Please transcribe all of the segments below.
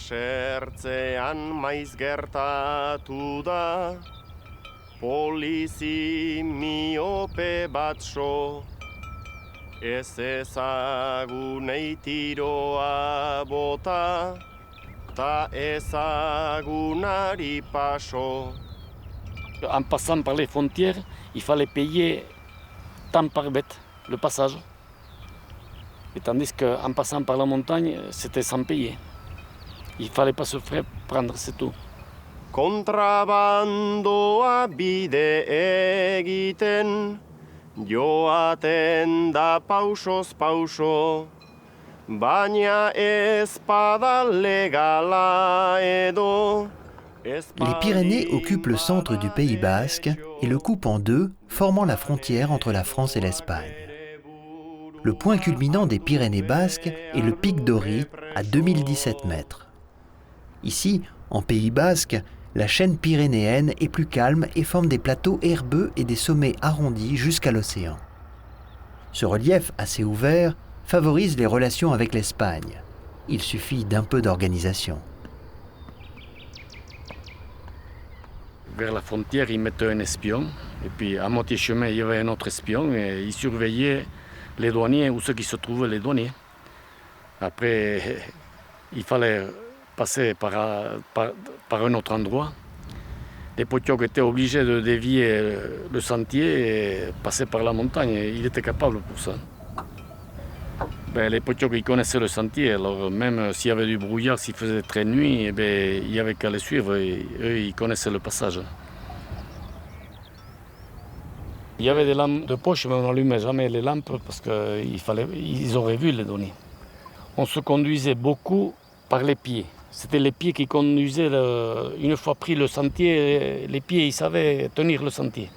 Basertzean maiz gertatu da, polizi miope batso, ez ezagunei tiroa bota, ta ezagunari paso. En passant par les frontières, il fallait payer tant par bête le passage. Et tandis qu'en passant par la montagne, c'était sans payer. Il ne fallait pas se faire prendre, c'est tout. Kontrabandoa bide egiten, joaten da pausoz pauso, baina ez bada legala edo. Les Pyrénées occupent le centre du Pays basque et le coupent en deux, formant la frontière entre la France et l'Espagne. Le point culminant des Pyrénées basques est le pic d'Ori, à 2017 mètres. Ici, en Pays basque, la chaîne pyrénéenne est plus calme et forme des plateaux herbeux et des sommets arrondis jusqu'à l'océan. Ce relief assez ouvert favorise les relations avec l'Espagne. Il suffit d'un peu d'organisation. Vers la frontière, ils mettaient un espion. Et puis, à moitié chemin, il y avait un autre espion. Et ils surveillaient les douaniers ou ceux qui se trouvaient les douaniers. Après, il fallait passer par un autre endroit. Les potiocs étaient obligés de dévier le sentier et passer par la montagne. Ils étaient capables pour ça. Les potiocs, ils connaissaient le sentier. Alors, même s'il y avait du brouillard, s'il faisait très nuit, il n'y avait qu'à les suivre. Et eux, ils connaissaient le passage. Il y avait des lampes de poche, mais on n'allumait jamais les lampes parce qu'ils auraient vu les douaniers. On se conduisait beaucoup par les pieds. C'était les pieds qui conduisaient. Une fois pris le sentier, les pieds, ils savaient tenir le sentier.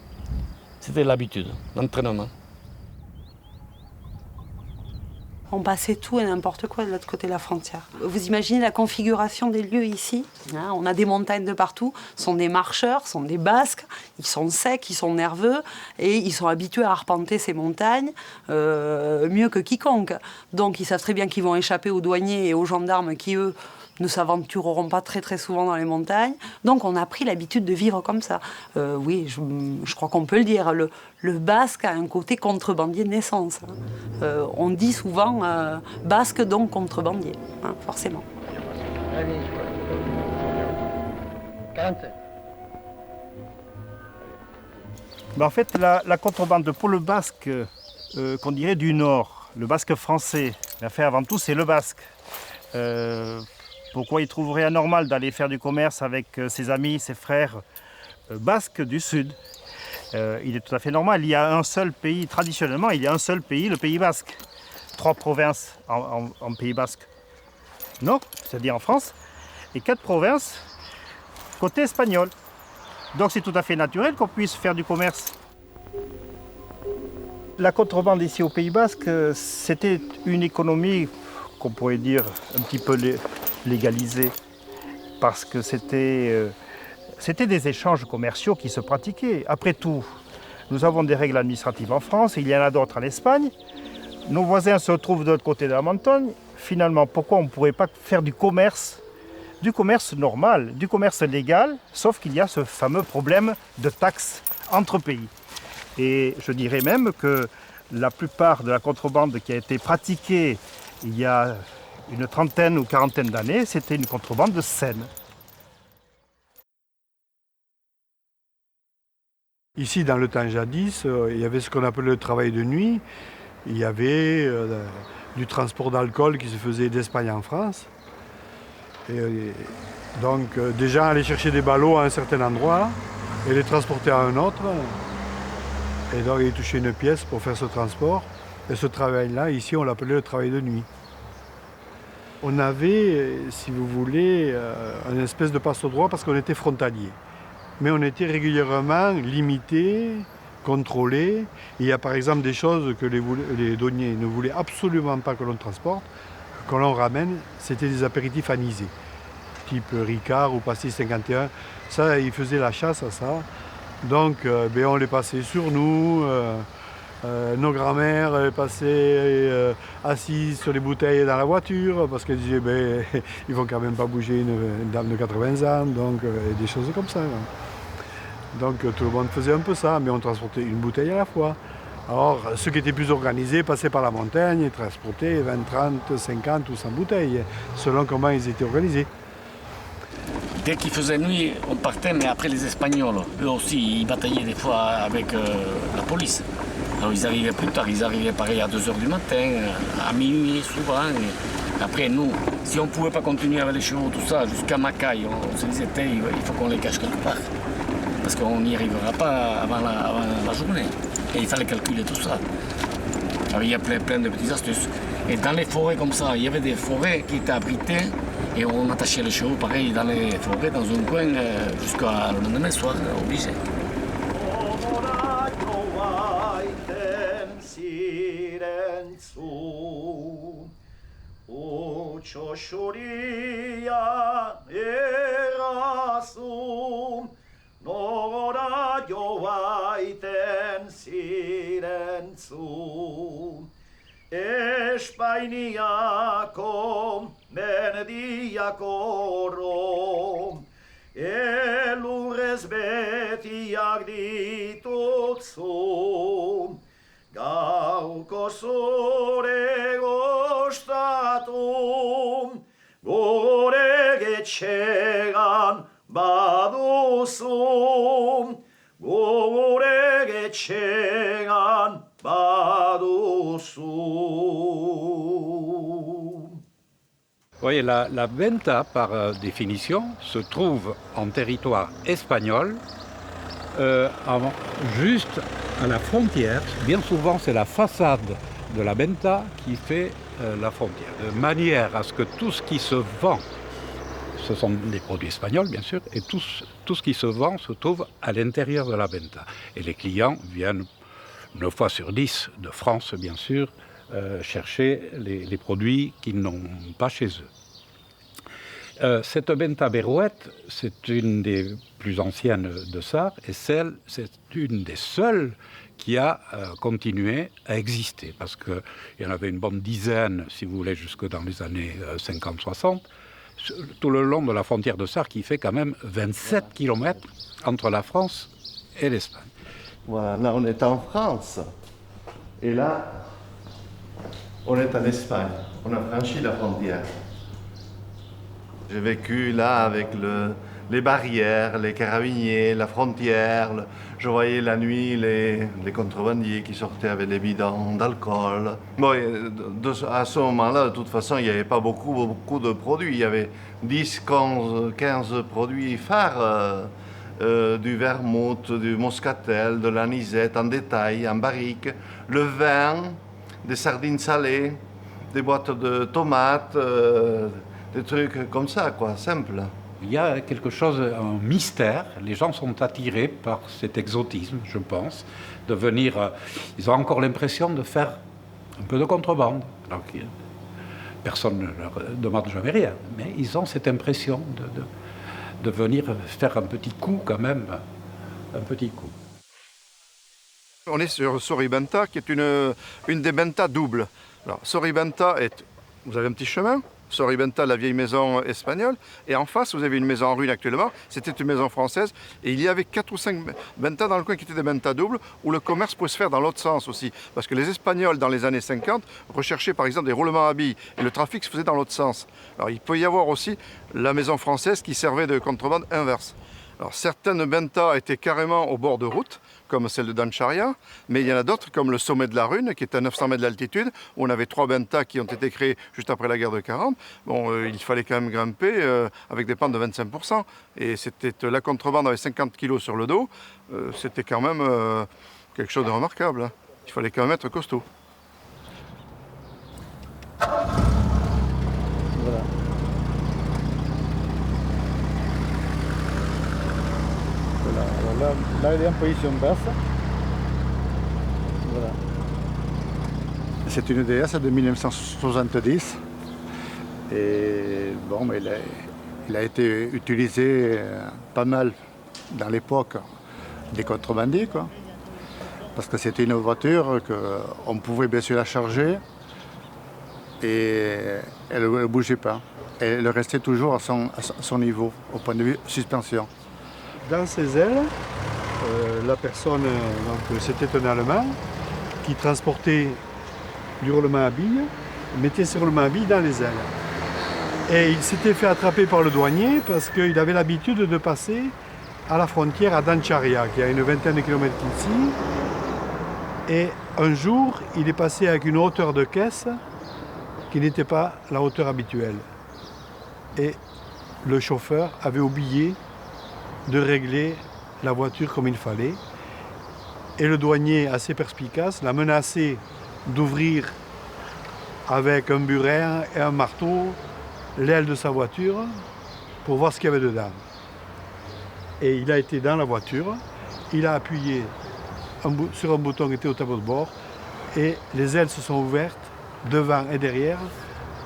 C'était l'habitude, l'entraînement. On passait tout et n'importe quoi de l'autre côté de la frontière. Vous imaginez la configuration des lieux ici, hein, on a des montagnes de partout, ce sont des marcheurs, ce sont des Basques, ils sont secs, ils sont nerveux et ils sont habitués à arpenter ces montagnes mieux que quiconque. Donc ils savent très bien qu'ils vont échapper aux douaniers et aux gendarmes qui, eux, ne s'aventureront pas très très souvent dans les montagnes. Donc on a pris l'habitude de vivre comme ça. Oui, je crois qu'on peut le dire, le basque a un côté contrebandier de naissance. On dit souvent basque donc contrebandier, hein, forcément. Allez, 40. En fait, la contrebande pour le basque, qu'on dirait du nord, le basque français, l'affaire avant tout c'est le basque. Pourquoi il trouverait anormal d'aller faire du commerce avec ses amis, ses frères basques du sud? Il est tout à fait normal. Il y a un seul pays, traditionnellement, il y a un seul pays, le Pays basque. 3 provinces en Pays basque nord, c'est-à-dire en France, et 4 provinces côté espagnol. Donc c'est tout à fait naturel qu'on puisse faire du commerce. La contrebande ici au Pays basque, c'était une économie qu'on pourrait dire un petit peu légalisée, parce que c'était des échanges commerciaux qui se pratiquaient. Après tout, nous avons des règles administratives en France, il y en a d'autres en Espagne. Nos voisins se trouvent de l'autre côté de la montagne. Finalement, pourquoi on ne pourrait pas faire du commerce normal, du commerce légal, sauf qu'il y a ce fameux problème de taxes entre pays. Et je dirais même que la plupart de la contrebande qui a été pratiquée il y a une trentaine ou quarantaine d'années, c'était une contrebande de scène. Ici, dans le temps jadis, il y avait ce qu'on appelait le travail de nuit. Il y avait du transport d'alcool qui se faisait d'Espagne en France. Donc, des gens allaient chercher des ballots à un certain endroit et les transporter à un autre. Et donc, ils touchaient une pièce pour faire ce transport. Et ce travail-là, ici, on l'appelait le travail de nuit. On avait, si vous voulez, une espèce de passe-droit parce qu'on était frontalier. Mais on était régulièrement limité, contrôlé. Il y a par exemple des choses que les douaniers ne voulaient absolument pas que l'on transporte, que l'on ramène, c'était des apéritifs anisés, type Ricard ou Pastis 51. Ça, ils faisaient la chasse à ça. Donc, on les passait sur nous. Nos grands-mères passaient assises sur les bouteilles dans la voiture parce qu'elles disaient ben, ils vont quand même pas bouger une dame de 80 ans, donc des choses comme ça. Donc tout le monde faisait un peu ça, mais on transportait une bouteille à la fois. Alors ceux qui étaient plus organisés passaient par la montagne et transportaient 20, 30, 50 ou 100 bouteilles, selon comment ils étaient organisés. Dès qu'il faisait nuit, on partait, mais après les Espagnols, eux aussi, ils bataillaient des fois avec la police. Alors ils arrivaient plus tard, ils arrivaient pareil à 2 h du matin, à minuit souvent. Et après nous, si on ne pouvait pas continuer avec les chevaux, tout ça, jusqu'à Macaille, on se disait, il faut qu'on les cache quelque part. Parce qu'on n'y arrivera pas avant la journée. Et il fallait calculer tout ça. Alors, il y a plein de petites astuces. Et dans les forêts comme ça, il y avait des forêts qui étaient abritées et on attachait les chevaux pareil dans les forêts, dans un coin, jusqu'à le lendemain soir, obligé. Nora joaiten zirentzu, Espainiako mendiako rom, elurrez betiak ditutzu, gauko zure gostatu, gure getxegan baduzu, gure getxegan baduzu. Oui, la venta, par définition, se trouve en territoire espagnol, juste à la frontière. Bien souvent, c'est la façade de la venta qui fait la frontière, de manière à ce que tout ce qui se vend, ce sont des produits espagnols, bien sûr, et tout ce qui se vend se trouve à l'intérieur de la venta. Et les clients viennent 9 fois sur 10 de France, bien sûr, chercher les produits qu'ils n'ont pas chez eux. Cette venta Berrouette, c'est une des plus anciennes de Sarre, et c'est une des seules qui a continué à exister, parce qu'il y en avait une bonne dizaine, si vous voulez, jusque dans les années 50-60, tout le long de la frontière de Sarre, qui fait quand même 27 km entre la France et l'Espagne. Voilà, là on est en France. Et là, on est en Espagne. On a franchi la frontière. J'ai vécu là avec les barrières, les carabiniers, la frontière. Je voyais la nuit les contrebandiers qui sortaient avec des bidons d'alcool. Bon, à ce moment-là, de toute façon, il n'y avait pas beaucoup de produits. Il y avait 10, 15 produits phares. Du vermouth, du moscatel, de l'anisette en détail, en barrique, le vin, des sardines salées, des boîtes de tomates, des trucs comme ça, quoi, simple. Il y a quelque chose, un mystère. Les gens sont attirés par cet exotisme, je pense, de venir. Ils ont encore l'impression de faire un peu de contrebande. Alors, personne ne leur demande jamais rien, mais ils ont cette impression de venir faire un petit coup quand même, un petit coup. On est sur Soribenta, qui est une des bentas doubles. Alors, Soribenta vous avez un petit chemin, Soribenta, la vieille maison espagnole, et en face, vous avez une maison en ruine actuellement, c'était une maison française, et il y avait 4 ou 5 bentas dans le coin qui étaient des bentas doubles, où le commerce pouvait se faire dans l'autre sens aussi. Parce que les Espagnols, dans les années 50, recherchaient par exemple des roulements à billes, et le trafic se faisait dans l'autre sens. Alors il peut y avoir aussi la maison française qui servait de contrebande inverse. Alors certaines bentas étaient carrément au bord de route, comme celle de Dancharia, mais il y en a d'autres, comme le sommet de la Rune, qui est à 900 mètres d'altitude, où on avait 3 bentas qui ont été créés juste après la guerre de 40. Bon, il fallait quand même grimper avec des pentes de 25%, et c'était la contrebande avec 50 kilos sur le dos, c'était quand même quelque chose de remarquable, hein. Il fallait quand même être costaud. Voilà. Là, elle est en position basse. Voilà. C'est une DS de 1970. Et bon, il a été utilisé pas mal dans l'époque des contrebandiers, quoi. parce que c'était une voiture qu'on pouvait bien sûr la charger et elle ne bougeait pas. Elle restait toujours à son niveau, au point de vue suspension. Dans ses ailes, la personne, c'était un Allemand, qui transportait du roulement à billes, mettait ce roulement à billes dans les ailes. Et il s'était fait attraper par le douanier parce qu'il avait l'habitude de passer à la frontière à Dancharya, qui est à une vingtaine de kilomètres d'ici. Et un jour, il est passé avec une hauteur de caisse qui n'était pas la hauteur habituelle. Et le chauffeur avait oublié de régler la voiture comme il fallait. Et le douanier, assez perspicace, l'a menacé d'ouvrir avec un burin et un marteau l'aile de sa voiture pour voir ce qu'il y avait dedans. Et il a été dans la voiture, il a appuyé sur un bouton qui était au tableau de bord et les ailes se sont ouvertes devant et derrière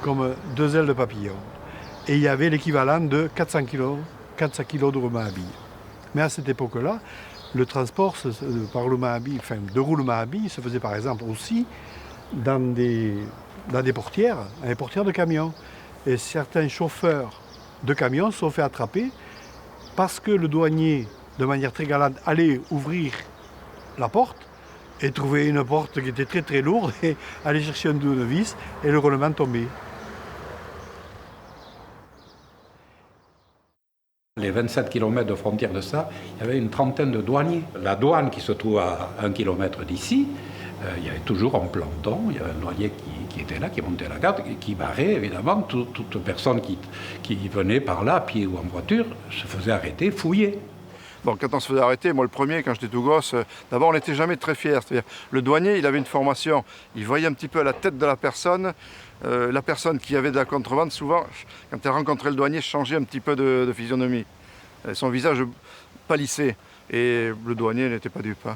comme deux ailes de papillon. Et il y avait l'équivalent de 400 kg de roulement à billes. Mais à cette époque-là, le transport par roulement à billes, enfin, de roulement à billes se faisait par exemple aussi dans des portières, dans les portières de camions. Et certains chauffeurs de camions se sont fait attraper parce que le douanier, de manière très galante, allait ouvrir la porte et trouvait une porte qui était très très lourde et allait chercher un tournevis et le roulement tombait. Les 27 km de frontière de ça, il y avait une trentaine de douaniers. La douane qui se trouve à 1 km d'ici, il y avait toujours un planton, il y avait un douanier qui était là, qui montait la garde, qui barrait évidemment toute personne qui venait par là, à pied ou en voiture, se faisait arrêter, fouiller. Bon, quand on se faisait arrêter, moi le premier, quand j'étais tout gosse, d'abord on n'était jamais très fiers. C'est-à-dire, le douanier, il avait une formation, il voyait un petit peu la tête de la personne qui avait de la contrebande, souvent, quand elle rencontrait le douanier, changeait un petit peu de physionomie. Son visage pâlissait et le douanier n'était pas dupe.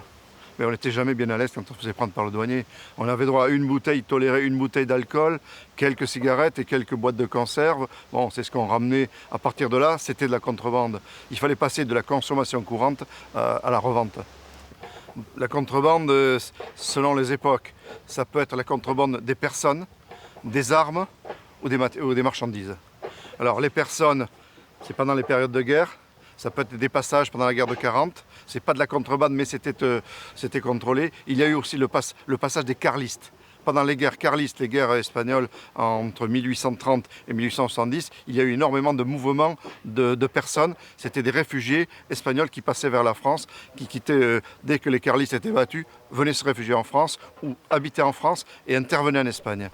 Mais on n'était jamais bien à l'aise quand on se faisait prendre par le douanier. On avait droit à une bouteille, toléré une bouteille d'alcool, quelques cigarettes et quelques boîtes de conserve. Bon, c'est ce qu'on ramenait. À partir de là, c'était de la contrebande. Il fallait passer de la consommation courante à la revente. La contrebande, selon les époques, ça peut être la contrebande des personnes, des armes ou des marchandises. Alors les personnes, c'est pendant les périodes de guerre. Ça peut être des passages pendant la guerre de 40. C'est pas de la contrebande, mais c'était contrôlé. Il y a eu aussi le passage des carlistes. Pendant les guerres carlistes, les guerres espagnoles entre 1830 et 1870, il y a eu énormément de mouvements de personnes. C'était des réfugiés espagnols qui passaient vers la France, qui quittaient, dès que les carlistes étaient battus, venaient se réfugier en France ou habitaient en France et intervenaient en Espagne.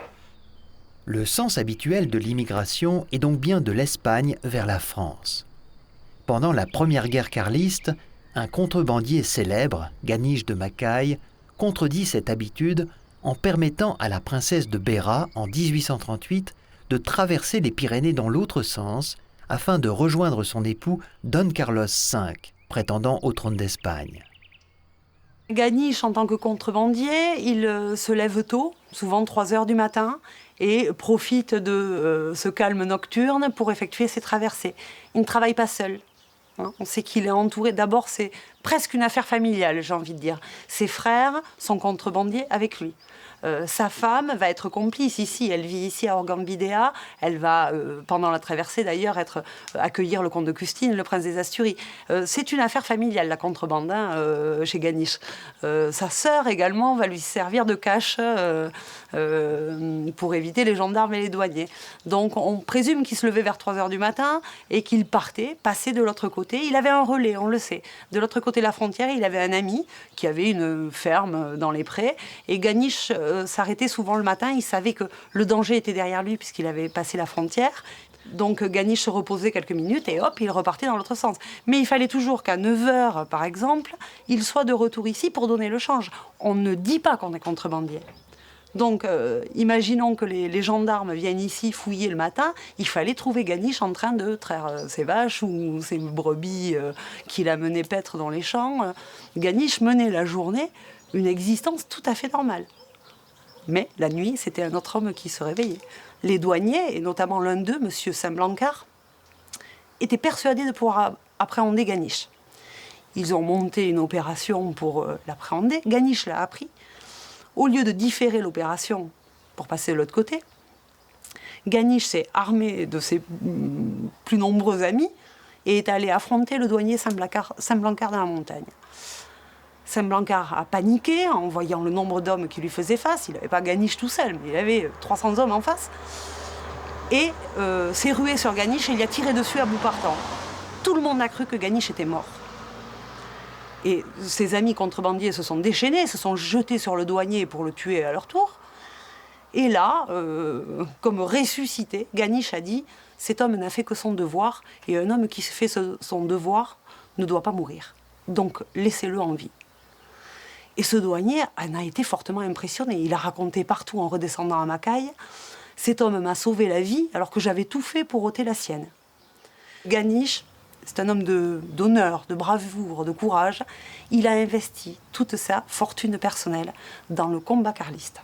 Le sens habituel de l'immigration est donc bien de l'Espagne vers la France. Pendant la première guerre carliste, un contrebandier célèbre, Ganiche de Macaille, contredit cette habitude en permettant à la princesse de Beira, en 1838, de traverser les Pyrénées dans l'autre sens afin de rejoindre son époux Don Carlos V, prétendant au trône d'Espagne. Ganiche, en tant que contrebandier, il se lève tôt, souvent 3 heures du matin, et profite de ce calme nocturne pour effectuer ses traversées. Il ne travaille pas seul. On sait qu'il est entouré. D'abord, c'est presque une affaire familiale, j'ai envie de dire. Ses frères sont contrebandiers avec lui. Sa femme va être complice ici. Elle vit ici à Orgambidea. Elle va, pendant la traversée d'ailleurs, accueillir le comte de Custine, le prince des Asturies. C'est une affaire familiale, la contrebande, chez Ganiche. Sa sœur également va lui servir de cache pour éviter les gendarmes et les douaniers. Donc on présume qu'il se levait vers 3 heures du matin et qu'il partait, passait de l'autre côté. Il avait un relais, on le sait. De l'autre côté de la frontière, il avait un ami qui avait une ferme dans les prés. Et Ganiche s'arrêtait souvent le matin. Il savait que le danger était derrière lui puisqu'il avait passé la frontière. Donc Ganiche se reposait quelques minutes et hop, il repartait dans l'autre sens. Mais il fallait toujours qu'à 9h, par exemple, il soit de retour ici pour donner le change. On ne dit pas qu'on est contrebandier. Donc, imaginons que les gendarmes viennent ici fouiller le matin, il fallait trouver Ganiche en train de traire ses vaches ou ses brebis qu'il a mené paître dans les champs. Ganiche menait la journée une existence tout à fait normale. Mais la nuit, c'était un autre homme qui se réveillait. Les douaniers, et notamment l'un d'eux, M. Saint-Blancard, étaient persuadés de pouvoir appréhender Ganiche. Ils ont monté une opération pour l'appréhender. Ganiche l'a appris. Au lieu de différer l'opération pour passer de l'autre côté, Ganiche s'est armé de ses plus nombreux amis et est allé affronter le douanier Saint-Blancard dans la montagne. Saint-Blancard a paniqué en voyant le nombre d'hommes qui lui faisaient face. Il n'avait pas Ganiche tout seul, mais il avait 300 hommes en face. Et s'est rué sur Ganiche et il a tiré dessus à bout portant. Tout le monde a cru que Ganiche était mort. Et ses amis contrebandiers se sont déchaînés, se sont jetés sur le douanier pour le tuer à leur tour. Et là, comme ressuscité, Ganiche a dit « Cet homme n'a fait que son devoir, et un homme qui fait son devoir ne doit pas mourir. Donc laissez-le en vie. » Et ce douanier en a été fortement impressionné. Il a raconté partout en redescendant à Macaille « Cet homme m'a sauvé la vie alors que j'avais tout fait pour ôter la sienne. » Ganiche, c'est un homme d'honneur, de bravoure, de courage. Il a investi toute sa fortune personnelle dans le combat carliste.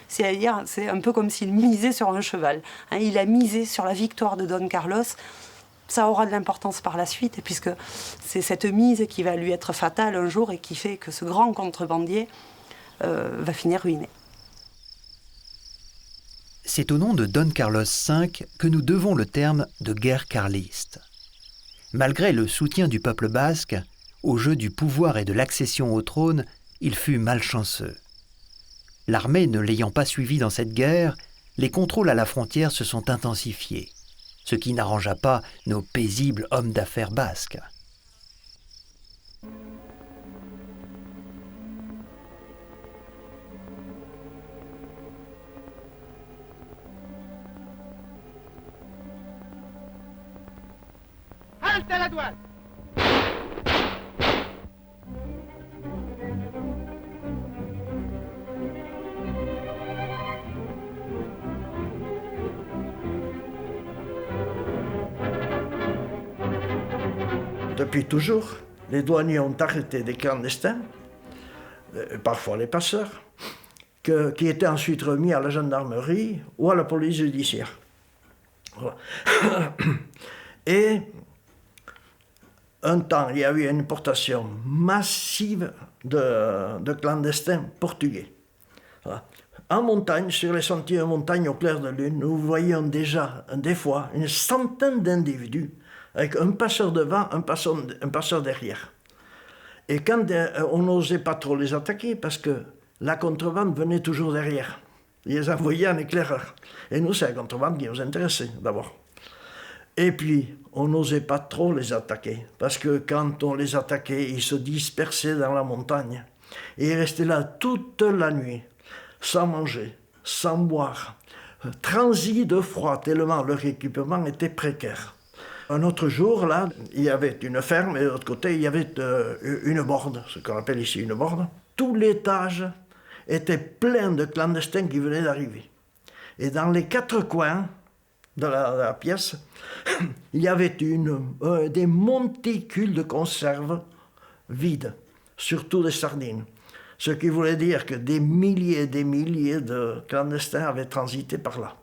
C'est-à-dire, c'est un peu comme s'il misait sur un cheval. Il a misé sur la victoire de Don Carlos. Ça aura de l'importance par la suite, puisque c'est cette mise qui va lui être fatale un jour et qui fait que ce grand contrebandier va finir ruiné. C'est au nom de Don Carlos V que nous devons le terme de guerre carliste. Malgré le soutien du peuple basque, au jeu du pouvoir et de l'accession au trône, il fut malchanceux. L'armée ne l'ayant pas suivi dans cette guerre, les contrôles à la frontière se sont intensifiés, ce qui n'arrangea pas nos paisibles hommes d'affaires basques. Halte à la douane! Depuis toujours, les douaniers ont arrêté des clandestins, parfois les passeurs, qui étaient ensuite remis à la gendarmerie ou à la police judiciaire. Voilà. Et un temps, il y a eu une importation massive de clandestins portugais. Voilà. En montagne, sur les sentiers de montagne au clair de lune, nous voyions déjà, des fois, une centaine d'individus avec un passeur devant, un passeur derrière. Et quand on n'osait pas trop les attaquer, parce que la contrebande venait toujours derrière. Ils les envoyaient en éclaireur. Et nous, c'est la contrebande qui nous intéressait, d'abord. Et puis, on n'osait pas trop les attaquer, parce que quand on les attaquait, ils se dispersaient dans la montagne. Et ils restaient là toute la nuit, sans manger, sans boire, transis de froid, tellement leur équipement était précaire. Un autre jour, là, il y avait une ferme, et de l'autre côté, il y avait une borde, ce qu'on appelle ici une borde. Tout l'étage était plein de clandestins qui venaient d'arriver. Et dans les quatre coins de la pièce, il y avait des monticules de conserve vides, surtout des sardines. Ce qui voulait dire que des milliers et des milliers de clandestins avaient transité par là.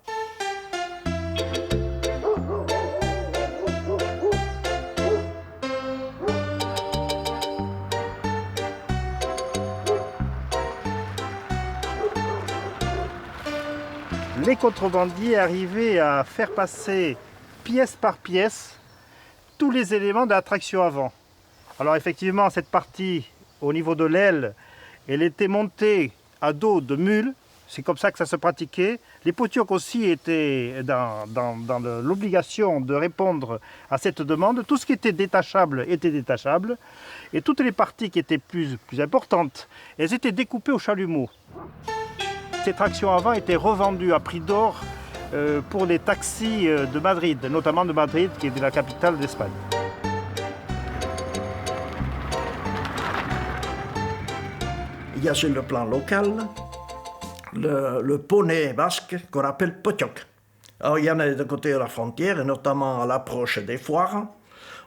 Les contrebandiers arrivaient à faire passer pièce par pièce tous les éléments de la traction avant. Alors effectivement, cette partie au niveau de l'aile, elle était montée à dos de mule, c'est comme ça que ça se pratiquait. Les potiocs aussi étaient dans l'obligation de répondre à cette demande. Tout ce qui était détachable, et toutes les parties qui étaient plus importantes, elles étaient découpées au chalumeau. Ces tractions avant étaient revendues à prix d'or pour les taxis de Madrid, notamment de Madrid, qui est la capitale d'Espagne. Il y a sur le plan local le poney basque qu'on appelle potioc. Alors il y en a de côté de la frontière, et notamment à l'approche des foires.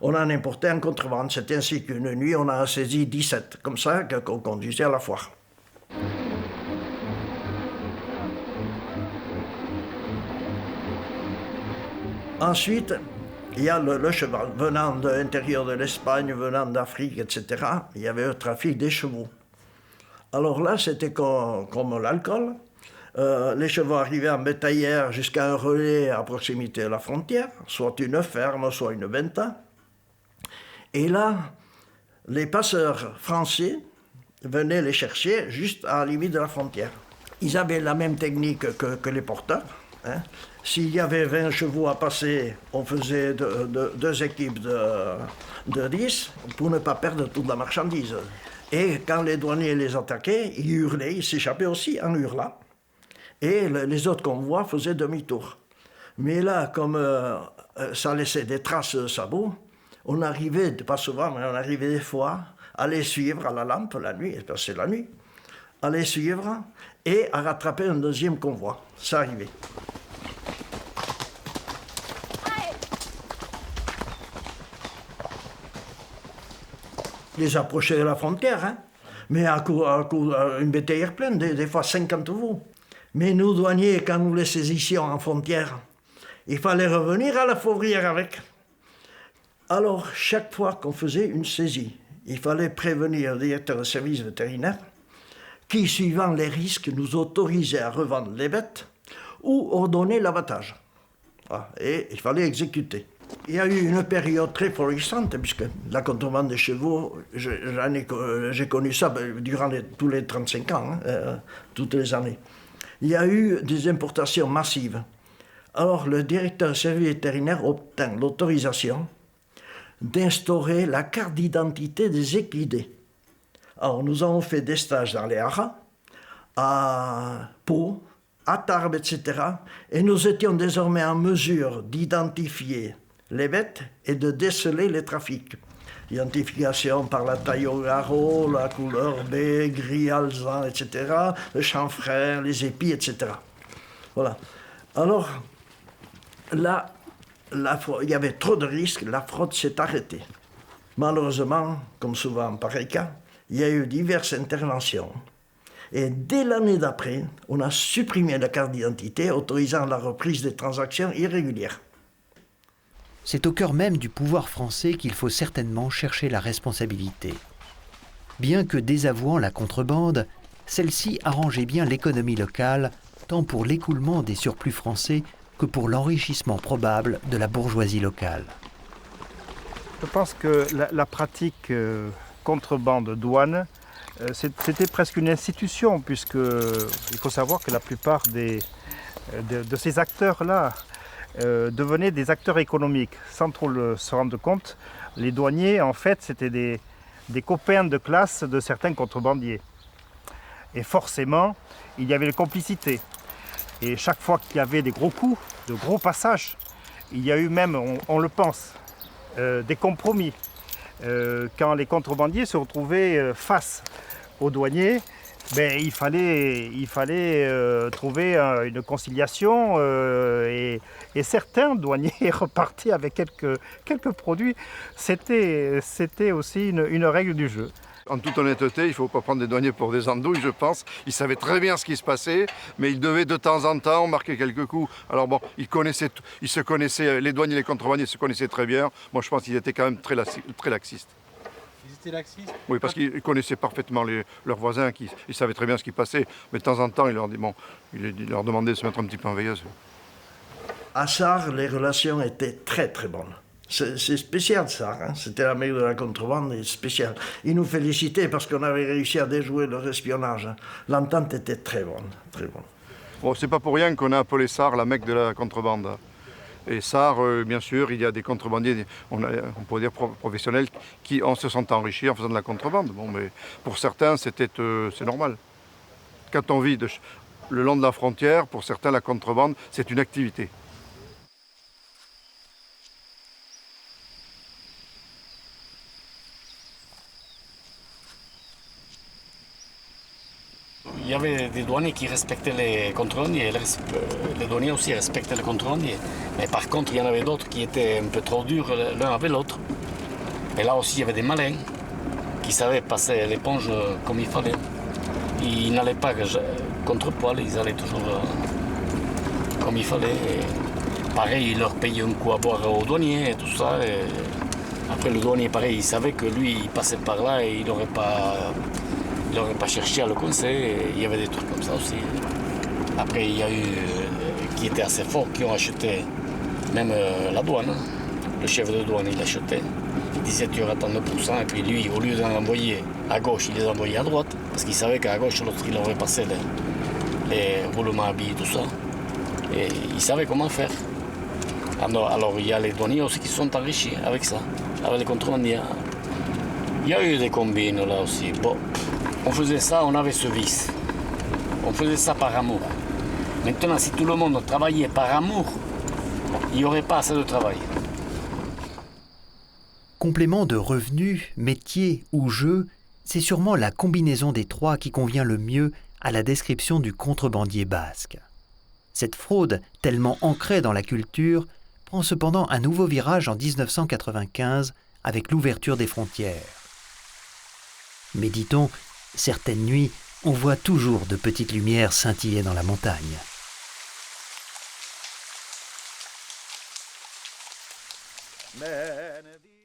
On en importait en contrebande. C'est ainsi qu'une nuit, on a saisi 17, comme ça, qu'on conduisait à la foire. Ensuite, Il y a le cheval venant de l'intérieur de l'Espagne, venant d'Afrique, etc. Il y avait le trafic des chevaux. Alors là, c'était comme l'alcool. Les chevaux arrivaient en bétaillère jusqu'à un relais à proximité de la frontière, soit une ferme, soit une venta. Et là, les passeurs français venaient les chercher juste à la limite de la frontière. Ils avaient la même technique que les porteurs. Hein. S'il y avait 20 chevaux à passer, on faisait deux équipes de 10 pour ne pas perdre toute la marchandise. Et quand les douaniers les attaquaient, ils hurlaient, ils s'échappaient aussi en hurlant. Et les autres convois faisaient demi-tour. Mais là, comme ça laissait des traces de sabots, on arrivait, pas souvent, mais on arrivait des fois à les suivre à la lampe la nuit, parce que c'est la nuit, à les suivre et à rattraper un deuxième convoi. Ça arrivait. Les approcher de la frontière, hein, mais à une bétaillère pleine, des fois 50 veaux. Mais nous, douaniers, quand nous les saisissions en frontière, il fallait revenir à la Fauvrière avec. Alors, chaque fois qu'on faisait une saisie, il fallait prévenir le directeur de service vétérinaire qui, suivant les risques, nous autorisait à revendre les bêtes ou ordonner l'abattage. Et il fallait exécuter. Il y a eu une période très florissante, puisque la contrebande des chevaux, j'ai connu ça durant tous les 35 ans, hein, toutes les années. Il y a eu des importations massives. Alors, le directeur de service vétérinaire obtint l'autorisation d'instaurer la carte d'identité des équidés. Alors, nous avons fait des stages dans les haras, à Pau, à Tarbes, etc. Et nous étions désormais en mesure d'identifier les bêtes et de déceler les trafics. Identification par la taille au garrot, la couleur baie, gris alezan, etc., le chanfrein, les épis, etc. Voilà. Alors, là, il y avait trop de risques, la fraude s'est arrêtée. Malheureusement, comme souvent en pareil cas, il y a eu diverses interventions. Et dès l'année d'après, on a supprimé la carte d'identité, autorisant la reprise des transactions irrégulières. C'est au cœur même du pouvoir français qu'il faut certainement chercher la responsabilité. Bien que désavouant la contrebande, celle-ci arrangeait bien l'économie locale, tant pour l'écoulement des surplus français que pour l'enrichissement probable de la bourgeoisie locale. Je pense que la pratique contrebande-douane, c'était presque une institution, puisqu'il faut savoir que la plupart de ces acteurs-là devenaient des acteurs économiques. Sans trop se rendre compte, les douaniers, en fait, c'était des copains de classe de certains contrebandiers. Et forcément, il y avait une complicité. Et chaque fois qu'il y avait des gros coups, de gros passages, il y a eu même, on le pense, des compromis. Quand les contrebandiers se retrouvaient face aux douaniers, il fallait trouver une conciliation et certains douaniers repartaient avec quelques produits. C'était aussi une règle du jeu. En toute honnêteté, il ne faut pas prendre des douaniers pour des andouilles, je pense. Ils savaient très bien ce qui se passait, mais ils devaient de temps en temps marquer quelques coups. Alors bon, ils se connaissaient, les douaniers et les contrebandiers se connaissaient très bien. Moi, je pense qu'ils étaient quand même très laxistes. Ils étaient laxistes ? Oui, parce qu'ils connaissaient parfaitement leurs voisins, ils savaient très bien ce qui passait. Mais de temps en temps, ils leur demandaient de se mettre un petit peu en veilleuse. À Sarre, les relations étaient très très bonnes. C'est spécial, ça. Hein. C'était la mère de la contrebande, et spécial. Ils nous félicitaient parce qu'on avait réussi à déjouer leur espionnage. L'entente était très bonne, très bonne. Bon, c'est pas pour rien qu'on a appelé Sarre la Mecque de la contrebande. Et Sarre, bien sûr, il y a des contrebandiers, on pourrait dire professionnels, qui se sont enrichis en faisant de la contrebande. Bon, mais pour certains, c'est normal. Quand on vit le long de la frontière, pour certains, la contrebande, c'est une activité. Il y avait des douaniers qui respectaient les contrebandiers, les douaniers aussi respectaient les contrebandiers. Mais par contre, il y en avait d'autres qui étaient un peu trop durs l'un avec l'autre. Et là aussi, il y avait des malins qui savaient passer l'éponge comme il fallait. Ils n'allaient pas contre poil, ils allaient toujours comme il fallait. pareil, il leur payait un coup à boire aux douaniers et tout ça. Et après, le douanier, pareil, il savait que lui, il passait par là et il n'aurait pas cherché à le conseiller. Et il y avait des trucs comme ça aussi. Après, il y a eu qui étaient assez forts, qui ont acheté même la douane. Le chef de douane, il achetait. Il disait tu auras tant de pourcents. Et puis lui, au lieu d'en envoyer à gauche, il les envoyait à droite. Parce qu'il savait qu'à gauche, lorsqu'il aurait passé les roulements à billes et tout ça. Et il savait comment faire. Alors il y a les douaniers aussi qui sont enrichis avec ça, avec les contrebandiers. Il y a eu des combines là aussi. Bon, on faisait ça, on avait ce vice. On faisait ça par amour. Maintenant, si tout le monde travaillait par amour, il n'y aurait pas assez de travail. Complément de revenus, métier ou jeu, c'est sûrement la combinaison des trois qui convient le mieux à la description du contrebandier basque. Cette fraude, tellement ancrée dans la culture, prend cependant un nouveau virage en 1995 avec l'ouverture des frontières. Mais dit-on, certaines nuits, on voit toujours de petites lumières scintiller dans la montagne. Benedict.